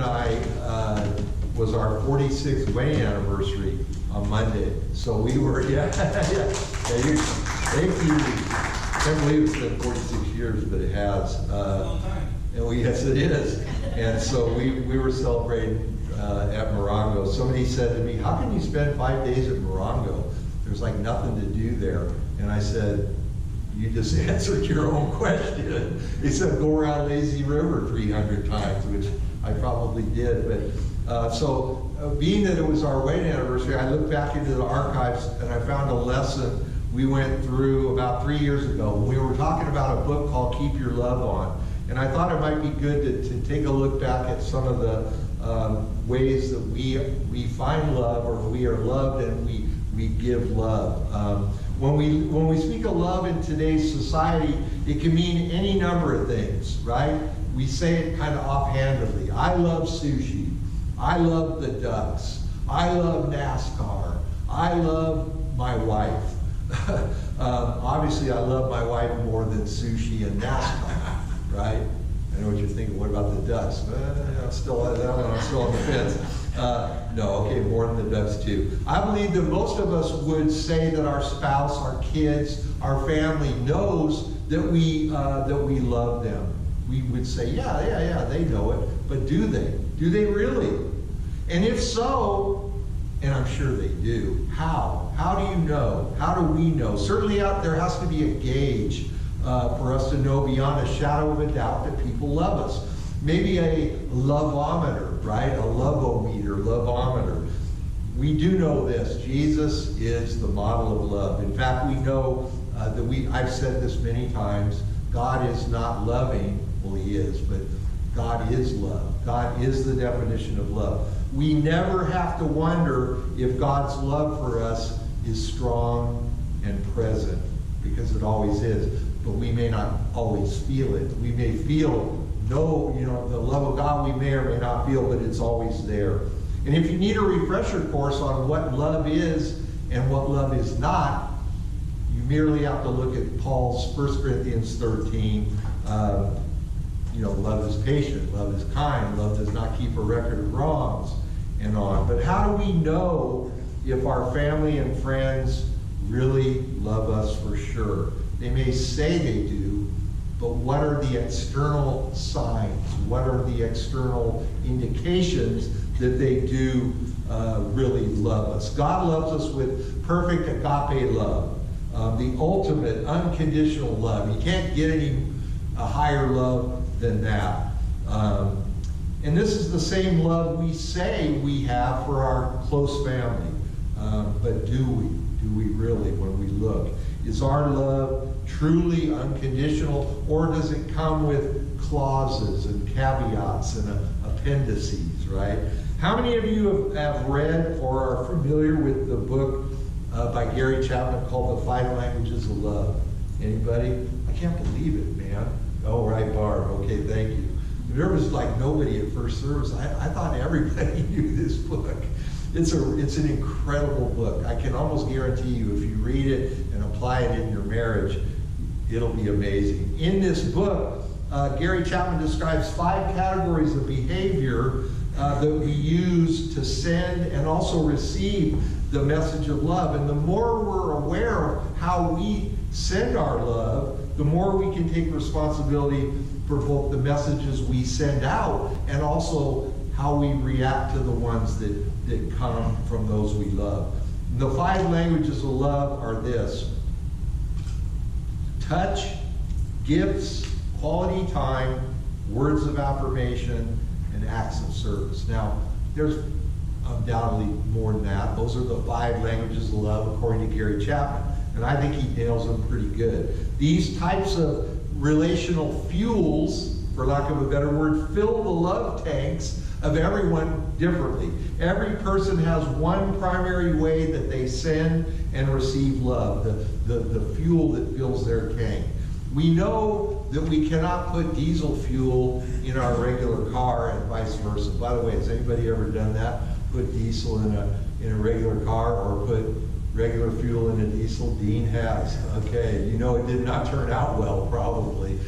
I was our 46th wedding anniversary on Monday. So we were, yeah, thank you. I can't believe it's been 46 years, but it has. A long time. And yes, it is. And so we were celebrating at Morongo. Somebody said to me, how can you spend 5 days at Morongo? There's like nothing to do there. And I said, you just answered your own question. He said, go around Lazy River 300 times, which I probably did. But being that it was our wedding anniversary, I looked back into the archives and I found a lesson we went through about 3 years ago. We were talking about a book called Keep Your Love On. And I thought it might be good to take a look back at some of the ways that we find love, or we are loved and we give love. When we speak of love in today's society, it can mean any number of things, right? We say it kind of offhandedly. I love sushi. I love the Ducks. I love NASCAR. I love my wife. Obviously, I love my wife more than sushi and NASCAR, right? I know what you're thinking. What about the Ducks? I'm still on the fence. No, okay, more than the Ducks too. I believe that most of us would say that our spouse, our kids, our family knows that we love them. We would say, yeah, they know it. But do they? Do they really? And if so, and I'm sure they do, how? How do you know? How do we know? Certainly there has to be a gauge for us to know beyond a shadow of a doubt that people love us. Maybe a lovometer, right? A lovometer. We do know this. Jesus is the model of love. In fact, we know that I've said this many times, God is not loving. Well, he is, but God is love. God is the definition of love. We never have to wonder if God's love for us is strong and present, because it always is. But we may not always feel it. We may feel the love of God we may or may not feel, but it's always there. And if you need a refresher course on what love is and what love is not, you merely have to look at Paul's 1 Corinthians 13. Love is patient, love is kind, love does not keep a record of wrongs, and on. But how do we know if our family and friends really love us for sure? They may say they do, but what are the external signs? What are the external indications that they do really love us? God loves us with perfect agape love, the ultimate unconditional love. You can't get any higher love than that. And this is the same love we say we have for our close family. But do we? Do we really when we look? Is our love truly unconditional, or does it come with clauses and caveats and appendices, right? How many of you have read or are familiar with the book by Gary Chapman called The 5 Languages of Love? Anybody? I can't believe it, man. Oh, right, Barb. Okay, thank you. There was like nobody at first service. I thought everybody knew this book. It's an incredible book. I can almost guarantee you if you read it and apply it in your marriage, it'll be amazing. In this book, Gary Chapman describes 5 categories of behavior that we use to send and also receive the message of love. And the more we're aware of how we send our love, the more we can take responsibility for both the messages we send out and also how we react to the ones that come from those we love. The 5 languages of love are this: touch, gifts, quality time, words of affirmation, and acts of service. Now, there's undoubtedly more than that. Those are the 5 languages of love according to Gary Chapman. And I think he nails them pretty good. These types of relational fuels, for lack of a better word, fill the love tanks of everyone differently. Every person has one primary way that they send and receive love, the fuel that fills their tank. We know that we cannot put diesel fuel in our regular car and vice versa. By the way, has anybody ever done that? Put diesel in a regular car or put regular fuel in a diesel? Dean has. Okay, you know it did not turn out well, probably.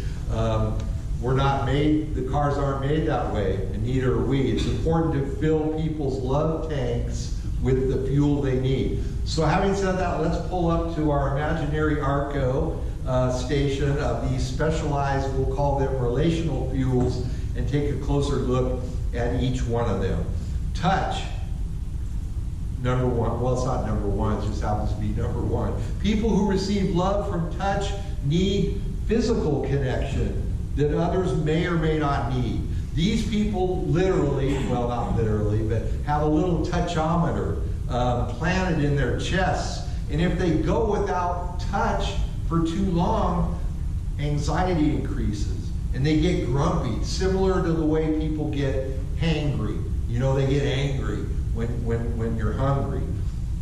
We're not made, the cars aren't made that way, and neither are we. It's important to fill people's love tanks with the fuel they need. So having said that, let's pull up to our imaginary ARCO station of these specialized, we'll call them relational fuels, and take a closer look at each one of them. Touch, number one. Well, it's not number one, it just happens to be number one. People who receive love from touch need physical connection that others may or may not need. These people literally, well, not literally, but have a little touchometer planted in their chests. And if they go without touch for too long, anxiety increases and they get grumpy, similar to the way people get hangry. You know, they get angry when you're hungry.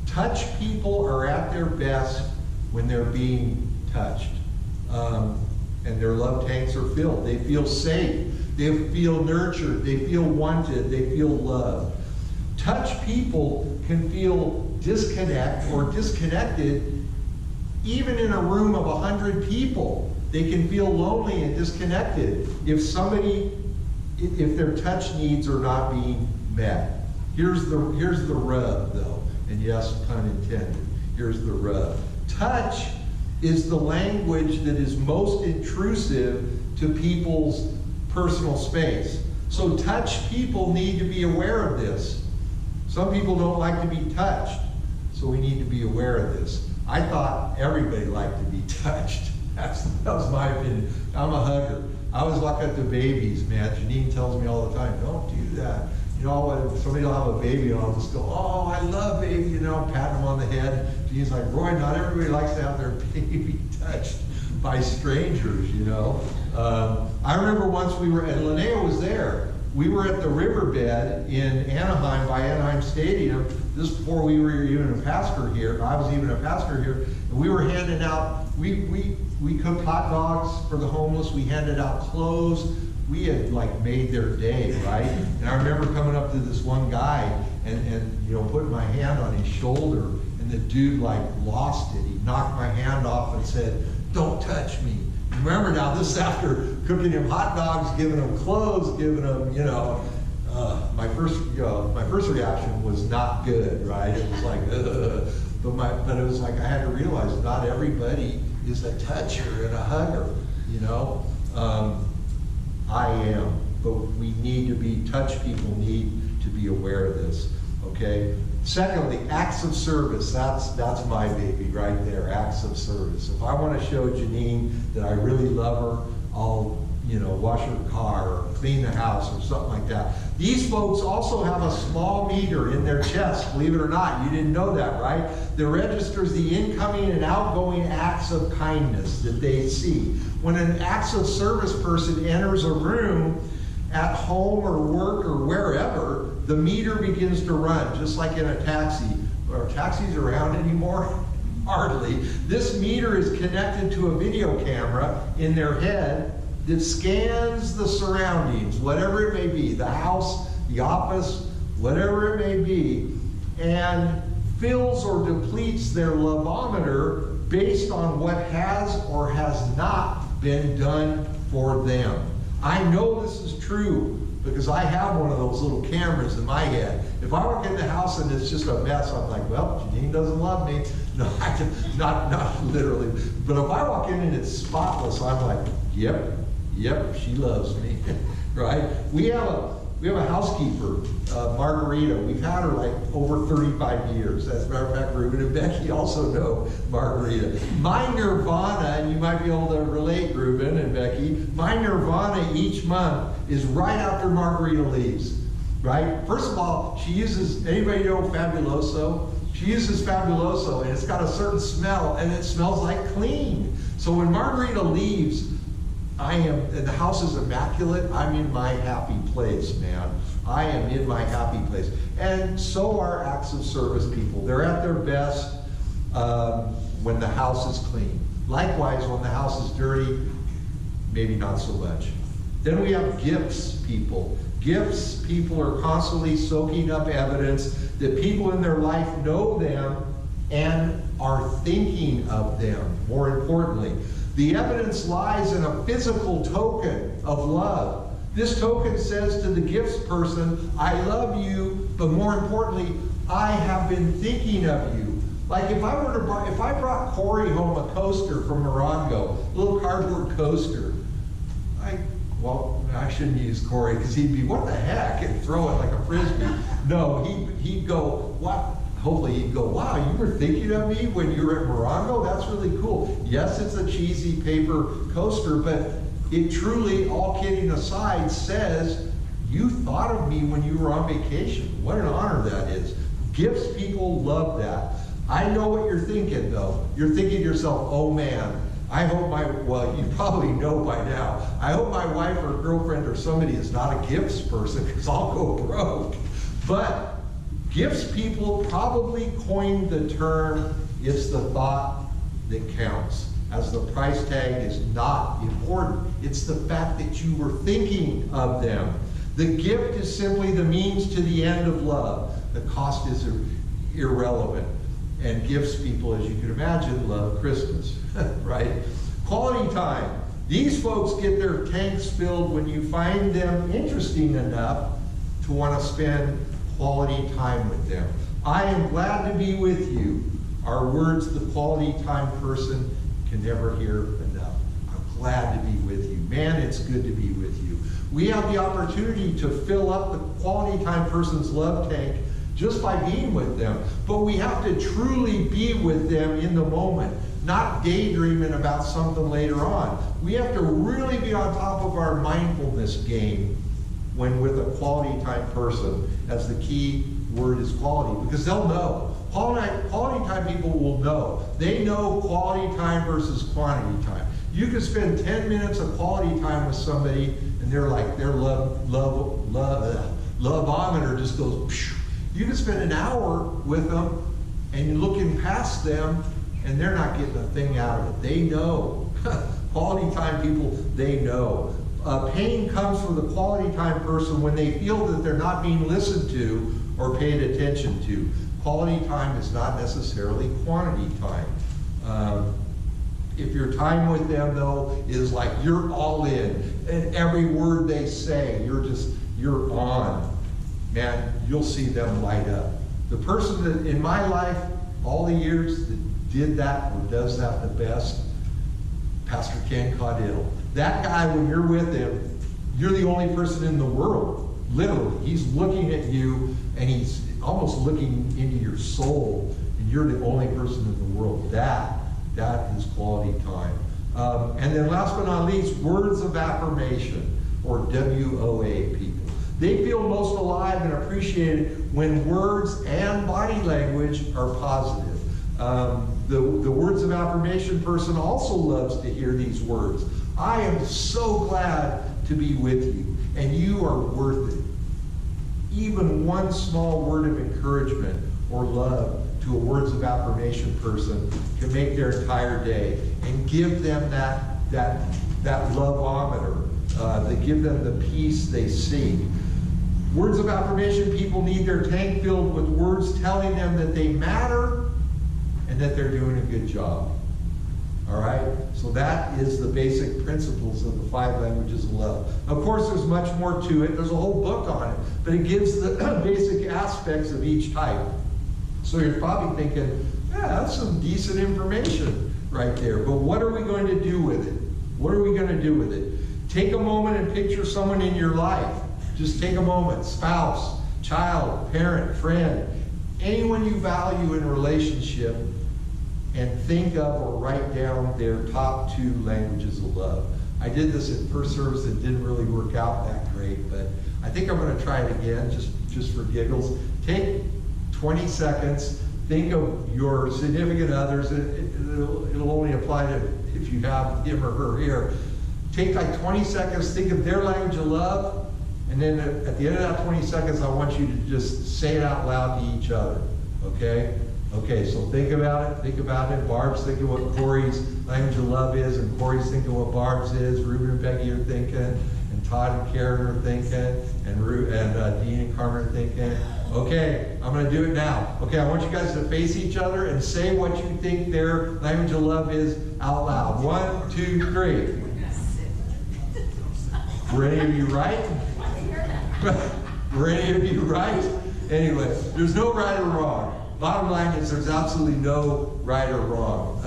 Touch people are at their best when they're being touched. And their love tanks are filled. They feel safe. They feel nurtured. They feel wanted. They feel loved. Touch people can feel disconnected even in a room of 100 people. They can feel lonely and disconnected if their touch needs are not being met. Here's the rub, though, and yes, pun intended. Here's the rub. Touch is the language that is most intrusive to people's personal space. So touch people need to be aware of this. Some people don't like to be touched, so we need to be aware of this. I thought everybody liked to be touched. That was my opinion. I'm a hugger. I always look at the babies, man. Janine tells me all the time, don't do that. You know, when somebody will have a baby and I'll just go, oh, I love baby, you know, pat them on the head. Janine's like, Roy, not everybody likes to have their baby touched by strangers, you know. I remember once we were, and Linnea was there, we were at the riverbed in Anaheim by Anaheim Stadium. This before we were even a pastor here. I was even a pastor here. And we were handing out, we cooked hot dogs for the homeless. We handed out clothes. We had like made their day, right? And I remember coming up to this one guy and you know, putting my hand on his shoulder, and the dude like lost it. He knocked my hand off and said, don't touch me. Remember now, this is after cooking him hot dogs, giving him clothes, giving him, you know, my first reaction was not good, right? It was like, but it was like I had to realize not everybody is a toucher and a hugger, you know. I am, but we need to be, touch people need to be aware of this, okay? Secondly, acts of service. That's my baby right there, acts of service. If I want to show Janine that I really love her, I'll, you know, wash her car or clean the house or something like that. These folks also have a small meter in their chest, believe it or not. You didn't know that, right? That registers the incoming and outgoing acts of kindness that they see. When an acts of service person enters a room at home or work or wherever, the meter begins to run, just like in a taxi. Are taxis around anymore? Hardly. This meter is connected to a video camera in their head that scans the surroundings, whatever it may be, the house, the office, whatever it may be, and fills or depletes their lovometer based on what has or has not been done for them. I know this is true because I have one of those little cameras in my head. If I walk in the house and it's just a mess, I'm like, well, Janine doesn't love me. No, not literally. But if I walk in and it's spotless, I'm like, yep, she loves me, right? We have a housekeeper, Margarita. We've had her like over 35 years. As a matter of fact, Ruben and Becky also know Margarita. My nirvana, and you might be able to relate, Ruben and Becky, my nirvana each month is right after Margarita leaves, right? First of all, she uses, anybody know Fabuloso? She uses Fabuloso, and it's got a certain smell, and it smells like clean. So when Margarita leaves, and the house is immaculate, I'm in my happy place, man. I am in my happy place. And so are acts of service people. They're at their best when the house is clean. Likewise, when the house is dirty, maybe not so much. Then we have gifts people. Gifts people are constantly soaking up evidence that people in their life know them and are thinking of them, more importantly. The evidence lies in a physical token of love. This token says to the gifts person, I love you, but more importantly, I have been thinking of you. Like if I brought Corey home a coaster from Morongo, a little cardboard coaster, I shouldn't use Corey because he'd be, what the heck, and throw it like a frisbee. No, he'd go, what? Hopefully he'd go, wow, you were thinking of me when you were at Morongo? That's really cool. Yes, it's a cheesy paper coaster, but it truly, all kidding aside, says you thought of me when you were on vacation. What an honor that is. Gifts people love that. I know what you're thinking though. You're thinking to yourself, oh man, I hope well, you probably know by now, I hope my wife or girlfriend or somebody is not a gifts person because I'll go broke. But gifts people probably coined the term, it's the thought that counts, as the price tag is not important. It's the fact that you were thinking of them. The gift is simply the means to the end of love. The cost is irrelevant. And gifts people, as you can imagine, love Christmas, right? Quality time. These folks get their tanks filled when you find them interesting enough to want to spend quality time with them. I am glad to be with you are words the quality time person can never hear enough. I'm glad to be with you. Man, it's good to be with you. We have the opportunity to fill up the quality time person's love tank just by being with them. But we have to truly be with them in the moment, not daydreaming about something later on. We have to really be on top of our mindfulness game when with a quality time person, as the key word is quality, because they'll know. Quality time people will know. They know quality time versus quantity time. You can spend 10 minutes of quality time with somebody and they're like, their loveometer just goes, phew. You can spend an hour with them and you're looking past them and they're not getting a thing out of it. They know. Quality time people, they know. Pain comes from the quality time person when they feel that they're not being listened to or paid attention to. Quality time is not necessarily quantity time. If your time with them, though, is like you're all in, and every word they say, you're on, man, you'll see them light up. The person that in my life, all the years that did that or does that the best, Pastor Ken Caudill. That guy, when you're with him, you're the only person in the world. Literally, he's looking at you and he's almost looking into your soul, and you're the only person in the world. That is quality time. And then last but not least, words of affirmation, or WOA people. They feel most alive and appreciated when words and body language are positive. The words of affirmation person also loves to hear these words. I am so glad to be with you, and you are worth it. Even one small word of encouragement or love to a words of affirmation person can make their entire day and give them that loveometer, that give them the peace they seek. Words of affirmation people need their tank filled with words telling them that they matter and that they're doing a good job. All right? So that is the basic principles of the 5 languages of love. Of course, there's much more to it. There's a whole book on it, but it gives the basic aspects of each type. So you're probably thinking, yeah, that's some decent information right there. But what are we going to do with it? What are we going to do with it? Take a moment and picture someone in your life. Just take a moment. Spouse, child, parent, friend, anyone you value in a relationship, and think of or write down their top 2 languages of love. I did this at first service. It didn't really work out that great, but I think I'm going to try it again just for giggles. Take 20 seconds. Think of your significant others. It'll only apply to if you have him or her here. Take like 20 seconds. Think of their language of love. And then at the end of that 20 seconds, I want you to just say it out loud to each other. Okay? Okay, so think about it. Think about it. Barb's thinking what Corey's language of love is, and Corey's thinking what Barb's is. Ruben and Peggy are thinking, and Todd and Karen are thinking, and Dean and Carmen are thinking. Okay, I'm going to do it now. Okay, I want you guys to face each other and say what you think their language of love is out loud. 1, 2, 3. Were any of you right? Were any of you right? Anyway, there's no right or wrong. Bottom line is there's absolutely no right or wrong.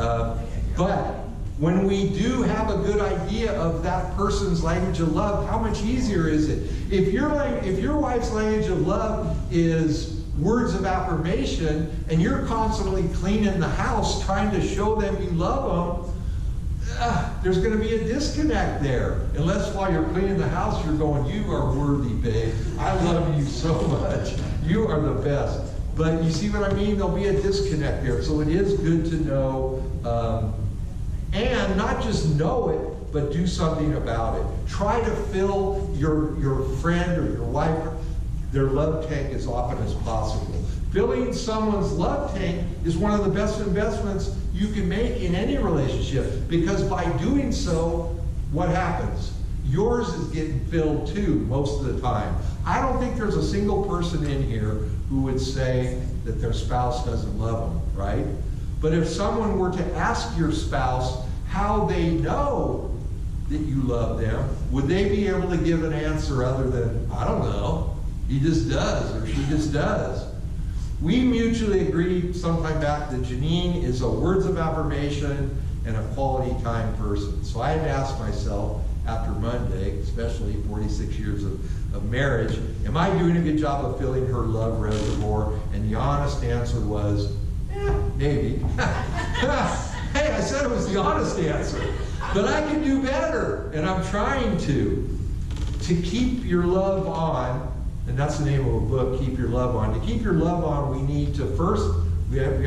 But when we do have a good idea of that person's language of love, how much easier is it? If your wife's language of love is words of affirmation, and you're constantly cleaning the house trying to show them you love them, there's going to be a disconnect there. Unless while you're cleaning the house, you're going, you are worthy, babe. I love you so much. You are the best. But you see what I mean? There'll be a disconnect there. So it is good to know, and not just know it, but do something about it. Try to fill your friend or your wife, their love tank as often as possible. Filling someone's love tank is one of the best investments you can make in any relationship, because by doing so, what happens? Yours is getting filled too most of the time. I don't think there's a single person in here who would say that their spouse doesn't love them, right? But if someone were to ask your spouse how they know that you love them, would they be able to give an answer other than, I don't know, he just does or she just does? We mutually agreed sometime back that Janine is a words of affirmation and a quality time person. So I had to ask myself after Monday, especially 46 years of marriage, am I doing a good job of filling her love reservoir? And the honest answer was, maybe. Hey, I said it was the honest answer. But I can do better, and I'm trying to keep your love on. And that's the name of a book, Keep Your Love On. To keep your love on, we need to first, we have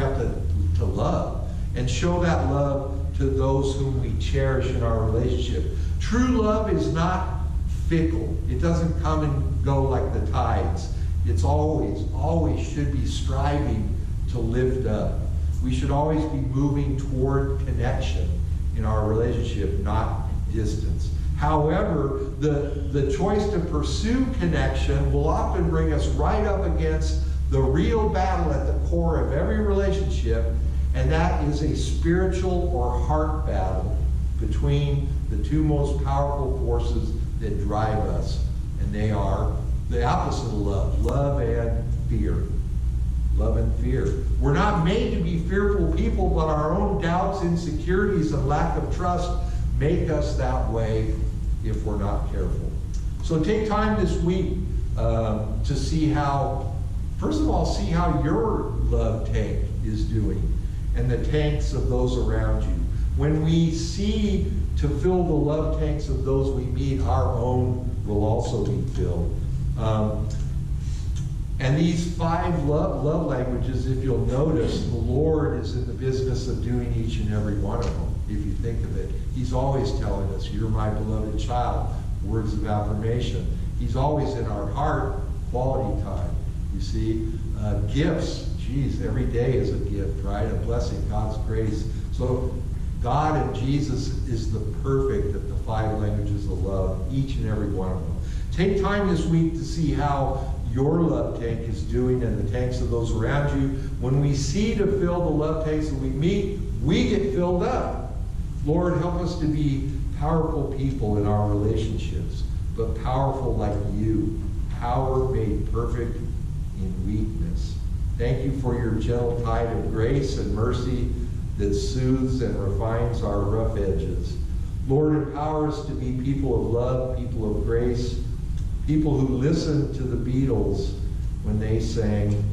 to love and show that love to those whom we cherish in our relationship. True love is not fickle. It doesn't come and go like the tides. It's always should be striving to lift up. We should always be moving toward connection in our relationship, not distance. However, the choice to pursue connection will often bring us right up against the real battle at the core of every relationship, and that is a spiritual or heart battle between the two most powerful forces that drive us, and they are the opposite of love and fear. Love and fear. We're not made to be fearful people, but our own doubts, insecurities, and lack of trust make us that way if we're not careful. So take time this week to see how, first of all, see how your love tank is doing and the tanks of those around you. When we see to fill the love tanks of those we meet, our own will also be filled. And these 5 love languages, if you'll notice, the Lord is in the business of doing each and every one of them. If you think of it, He's always telling us, you're my beloved child, words of affirmation. He's always in our heart, quality time. You see, gifts, geez, every day is a gift, right? A blessing, God's grace. So God and Jesus is the perfect of the 5 languages of love, each and every one of them. Take time this week to see how your love tank is doing and the tanks of those around you. When we see to fill the love tanks that we meet, we get filled up. Lord, help us to be powerful people in our relationships, but powerful like you, power made perfect in weakness. Thank you for your gentle tide of grace and mercy that soothes and refines our rough edges. Lord, empower us to be people of love, people of grace, people who listened to the Beatles when they sang,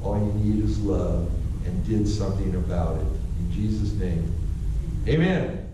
all you need is love, and did something about it. In Jesus' name, amen.